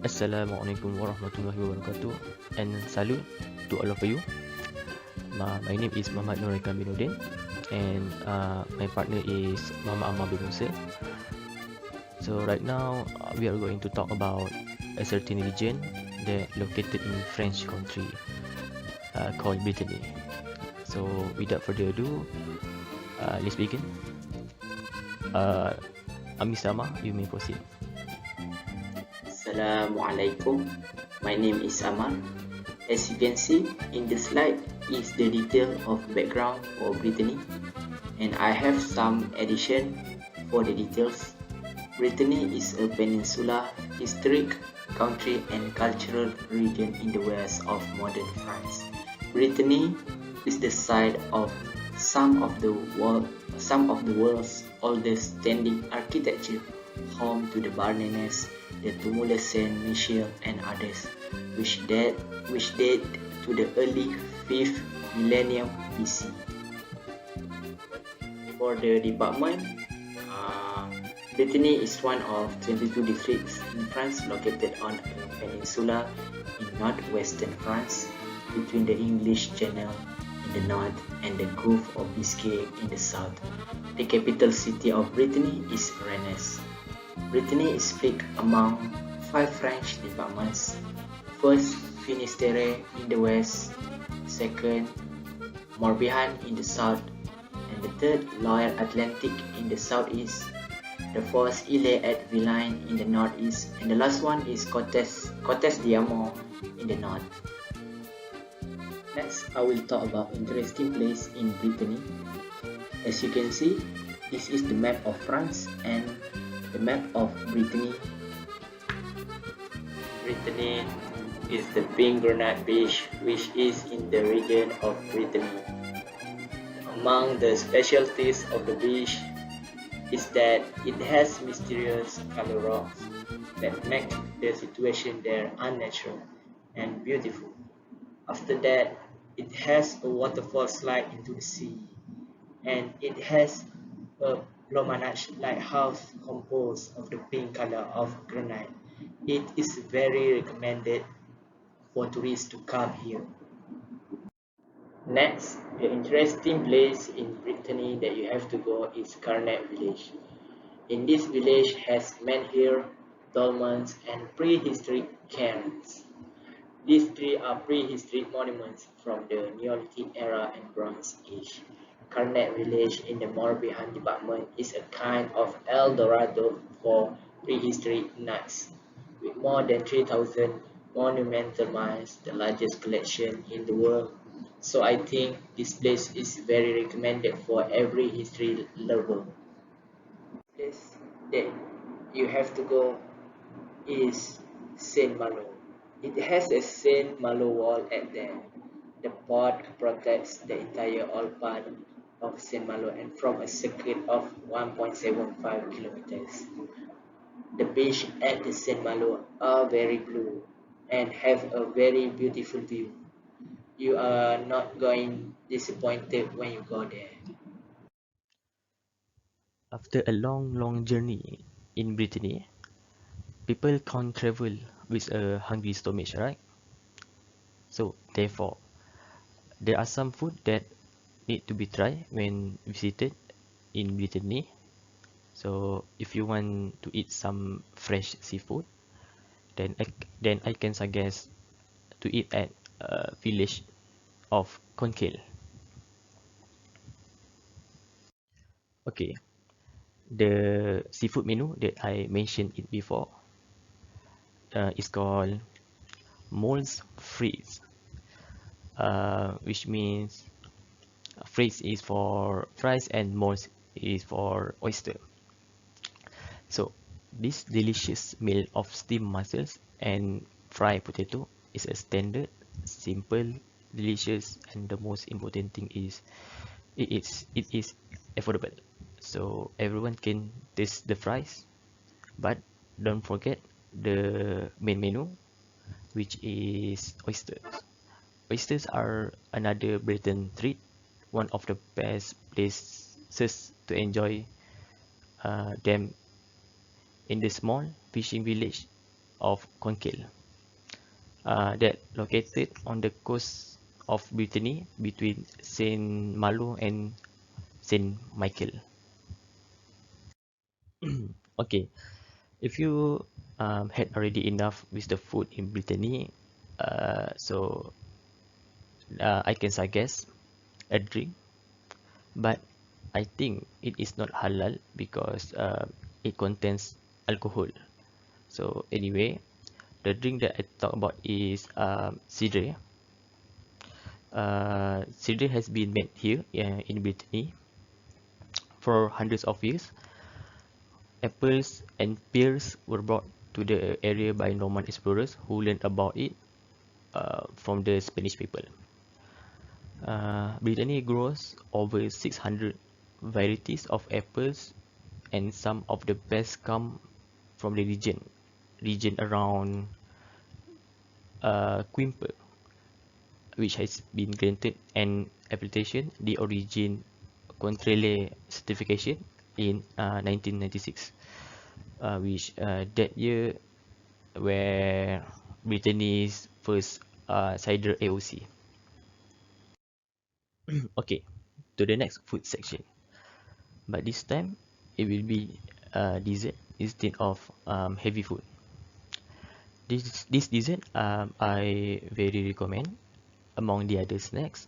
Assalamualaikum warahmatullahi wabarakatuh, and salute to all of you. My name is Muhammad Nurika Binuddin, and my partner is Mama Amma bin Musa. So right now we are going to talk about a certain region that located in French country called Brittany. So without further ado, let's begin. Uh, Amisama, you may proceed. Assalamualaikum. My name is Amar. As you can see in the slide is the detail of background for Brittany, and I have some addition for the details. Brittany is a peninsula, historic country and cultural region in the west of modern France. Brittany is the site of some of the world's oldest standing architecture, home to the Barnes, the Tumulus Saint Michel and others, which date to the early 5th millennium BC. For the department, Brittany is one of 22 districts in France located on a peninsula in northwestern France between the English Channel in the north and the Gulf of Biscay in the south. The capital city of Brittany is Rennes. Brittany is split among 5 French departments. First, Finistère in the west, second, Morbihan in the south, and the third, Loire Atlantic in the southeast. The fourth, Ile et Vilaine in the northeast, and the last one is Côtes d'Armor in the north. Next, I will talk about interesting place in Brittany. As you can see, this is the map of France and the map of Brittany. Brittany is the Pink Granite Beach, which is in the region of Brittany. Among the specialties of the beach is that it has mysterious color rocks that make the situation there unnatural and beautiful. After that, it has a waterfall slide into the sea, and it has a Lomanach lighthouse composed of the pink color of granite. It is very recommended for tourists to come here. Next, the interesting place in Brittany that you have to go is Carnet Village. In this village has menhir, dolmens, and prehistoric cairns. These three are prehistoric monuments from the Neolithic era and Bronze Age. Carnet Village in the Morbihan department is a kind of El Dorado for prehistoric nuts, with more than 3,000 monumental mines, the largest collection in the world. So I think this place is very recommended for every history lover. Place that you have to go is Saint Malo. It has a Saint Malo wall at there. The port protects the entire old part of Saint Malo and from a circuit of 1.75 kilometers. The beach at the Saint Malo are very blue and have a very beautiful view. You are not going disappointed when you go there. After a long journey in Brittany, people can't travel with a hungry stomach, right? So therefore, there are some food that need to be tried when visited in Brittany. So if you want to eat some fresh seafood, then I can suggest to eat at a village of Conkel. Okay, the seafood menu that I mentioned it before is called moles frites, which means frites is for fries and moles is for oyster. So this delicious meal of steamed mussels and fried potato is a standard, simple, delicious, and the most important thing is it is affordable. So everyone can taste the fries, but don't forget the main menu, which is oysters. Oysters are another Britain treat, one of the best places to enjoy them in the small fishing village of Conquil, that located on the coast of Brittany between Saint Malo and Saint Michael. Okay, if you had already enough with the food in Brittany, so I can suggest a drink, but I think it is not halal because it contains alcohol. So anyway, the drink that I talk about is cidre. Cidre has been made here in Brittany for hundreds of years. Apples and pears were brought to the area by Norman explorers who learned about it from the Spanish people. Brittany grows over 600 varieties of apples, and some of the best come from the region around Quimper, which has been granted an appellation the origin controle certification in 1996, which that year where Brittany's first cider AOC. Okay, to the next food section, but this time it will be dessert instead of heavy food. This dessert I very recommend among the other snacks,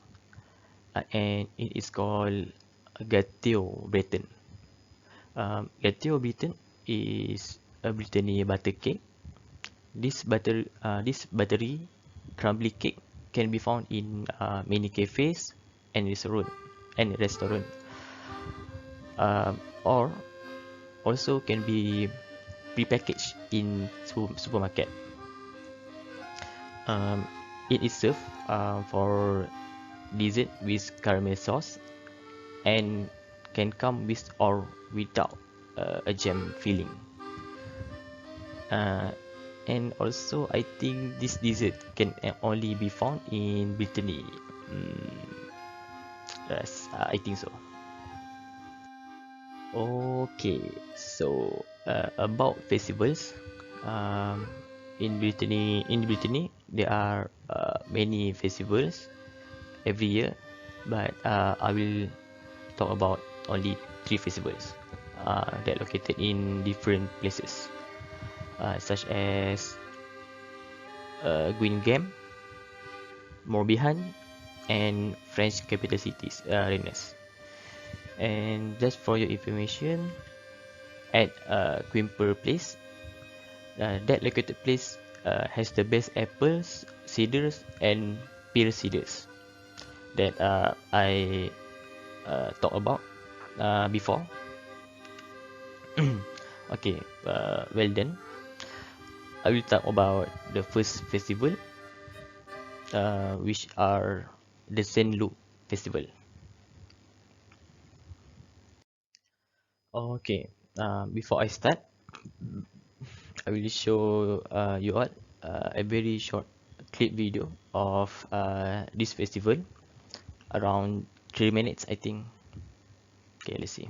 and it is called gâteau Breton. Gâteau Breton is a Brittany butter cake. This buttery, crumbly cake can be found in many cafes and restaurant, or also can be prepackaged in supermarket. Um, it is served for dessert with caramel sauce and can come with or without a jam filling. Uh, and also, I think this dessert can only be found in Brittany. Mm, yes, I think so. Okay, so about festivals, um, in Brittany, there are many festivals every year, but I will talk about only three festivals that located in different places, such as Guingamp, Morbihan, and French capital cities, Rennes. And just for your information, at Quimper Place, that located place has the best apples, cedars, and pear cedars that I talked about before. Okay, well done. I will talk about the first festival, which are the Saint Luke Festival. Okay, before I start, I will show you all a very short clip video of this festival, around 3 minutes, I think. Okay, let's see.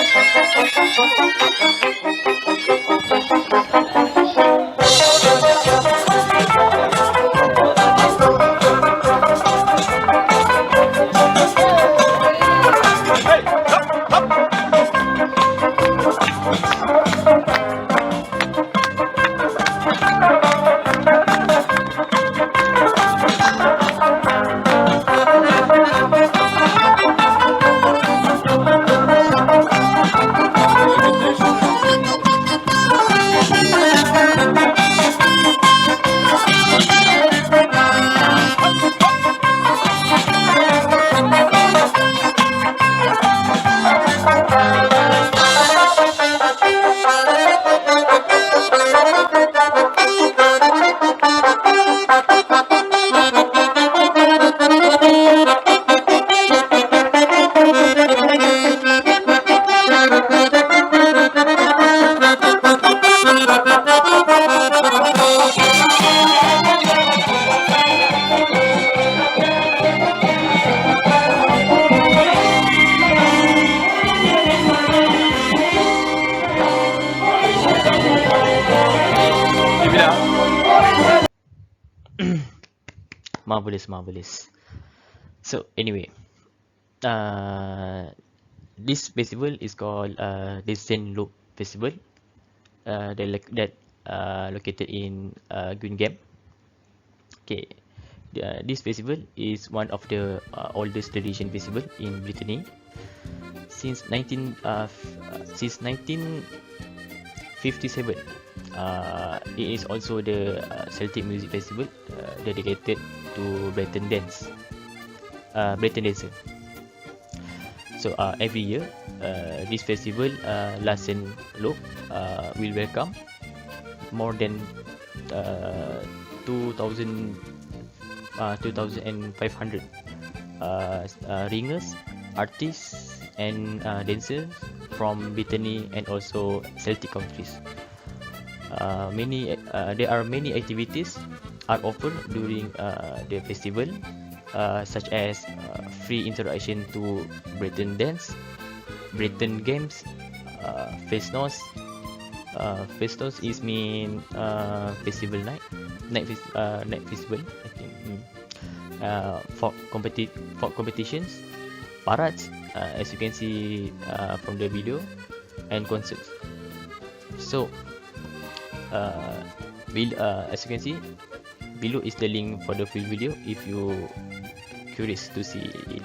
Give it up. Marvelous, marvelous. So anyway, uh, this festival is called the Saint Luke Festival. That located in Green Gap. Okay, this festival is one of the oldest tradition festival in Brittany since 1957. It is also the Celtic music festival dedicated to Breton dancer. So every year, this festival, La Saint Luke, will welcome more than 2,000 2,500 ringers, artists, and dancers from Brittany and also Celtic countries. There are many activities are offered during the festival, such as free interaction to Breton dance, Breton games, fesnos. Fesnos is mean festival night festival. I think. For competitions, parades, as you can see from the video, and concerts. So, as you can see, below is the link for the full video if you curious to see it.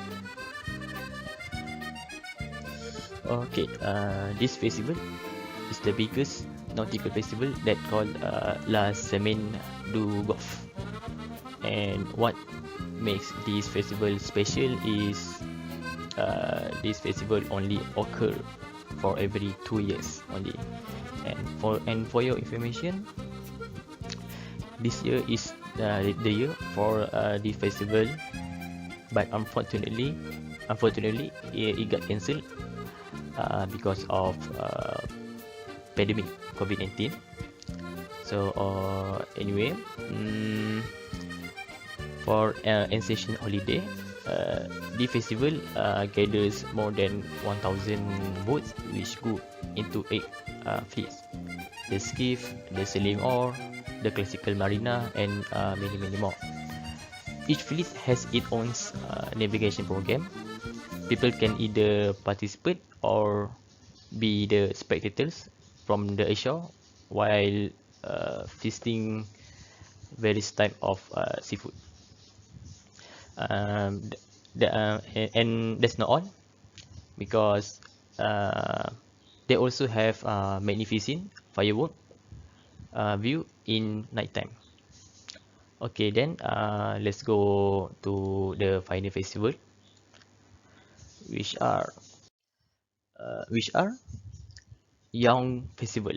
Okay, this festival is the biggest nautical festival that called La Semaine du Golfe. And what makes this festival special is this festival only occur for every 2 years only. And for your information, this year is the year for the festival, but unfortunately, it got cancelled because of pandemic COVID-19. So anyway, for ancient holiday, the festival gathers more than 1,000 boats which go into 8 fleets: the skiff, the sailing oar, the classical marina, and many more. Each fleet has its own navigation program. People can either participate or be the spectators from the ashore while feasting various type of seafood. Um, and that's not all, because they also have magnificent firework view in nighttime. Okay, then let's go to the final festival, which are Young Festival.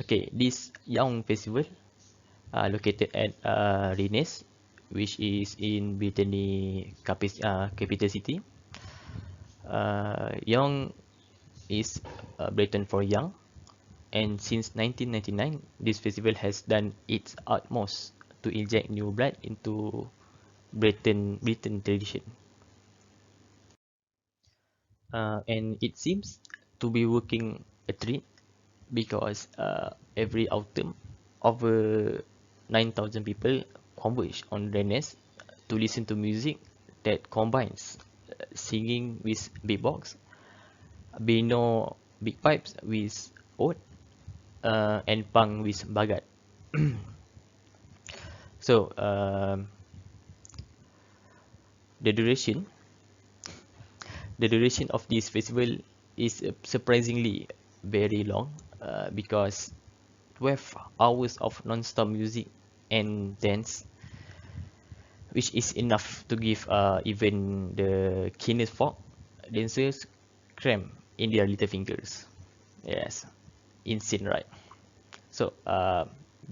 Okay, this Young Festival located at Rennes, which is in Brittany capital city. Young is Breton for young, and since 1999, this festival has done its utmost to inject new blood into Breton tradition. and it seems to be working a treat because every autumn over 9,000 people converge on Rennes to listen to music that combines singing with beatbox, Bino big pipes with oud, and punk with bagat. So the duration the duration of this festival is surprisingly very long because 12 hours of non-stop music and dance, which is enough to give even the keenest folk dancers cramp in their little fingers. Yes, insane, right? So,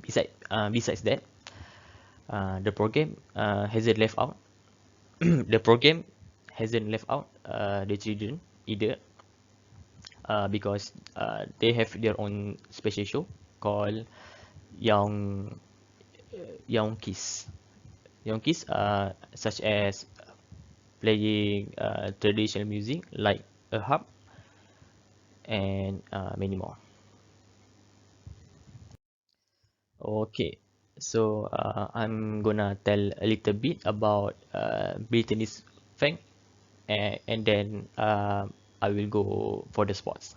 besides that, the program hasn't left out. The program hasn't left out the children either, because they have their own special show called Young Young Kiss. Young Kiss, such as playing traditional music like a harp and many more. Okay, so I'm gonna tell a little bit about Brittany's fact, and then I will go for the sports.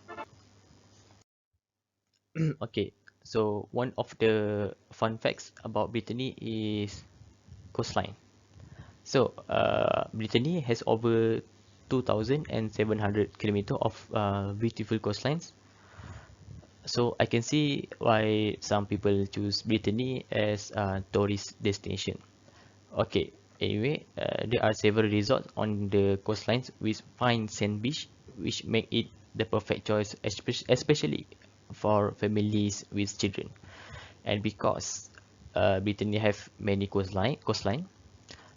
Okay, so one of the fun facts about Brittany is coastline. So Brittany has over 2,700 kilometers of beautiful coastlines. So I can see why some people choose Brittany as a tourist destination. Okay, anyway, there are several resorts on the coastlines with fine sand beach, which make it the perfect choice, especially for families with children. And because Brittany have many coastline,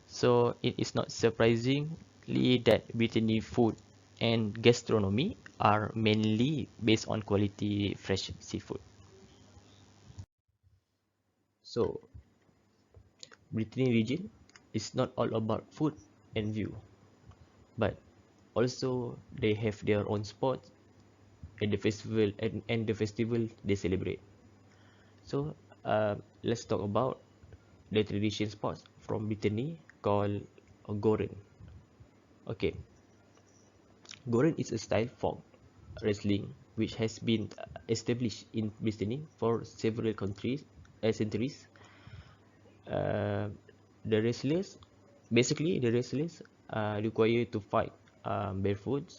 so it is not surprisingly that Brittany food and gastronomy are mainly based on quality fresh seafood. So Brittany region is not all about food and view, but also they have their own sport at the festival and the festival they celebrate. So let's talk about the tradition sports from Brittany called Goren. Okay, Goren is a style folk wrestling which has been established in Brittany for several centuries. Uh, the wrestlers, basically the wrestlers are required to fight barefoot,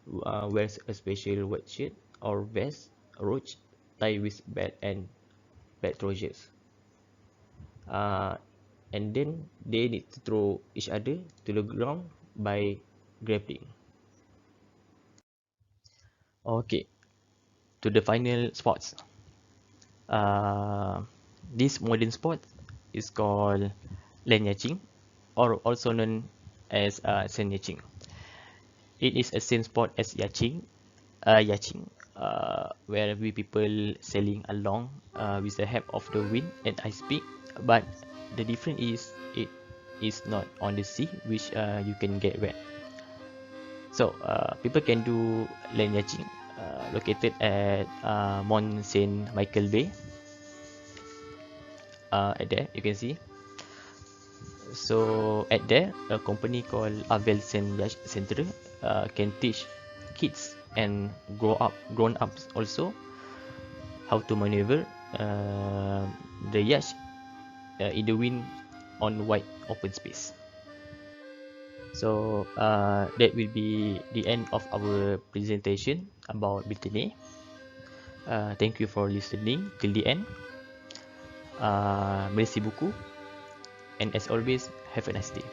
wears a special white shirt or vest, roach, tied with belt and belt trousers. Uh, and then they need to throw each other to the ground by grappling. Okay, to the final spots. Uh, this modern sport is called lanyaching, or also known as sand yachting. It is a same sport as where we people sailing along with the help of the wind and ice peak. But the difference is it is not on the sea, which you can get wet. So people can do land yachting located at Mont Saint Michael Bay. At there you can see. So at there, a company called Avel Saint Yacht Center can teach kids and grown ups also how to maneuver uh, the yacht in the wind on wide open space. So that will be the end of our presentation about Brittany. Thank you for listening till the end. Merci beaucoup, and as always, have a nice day.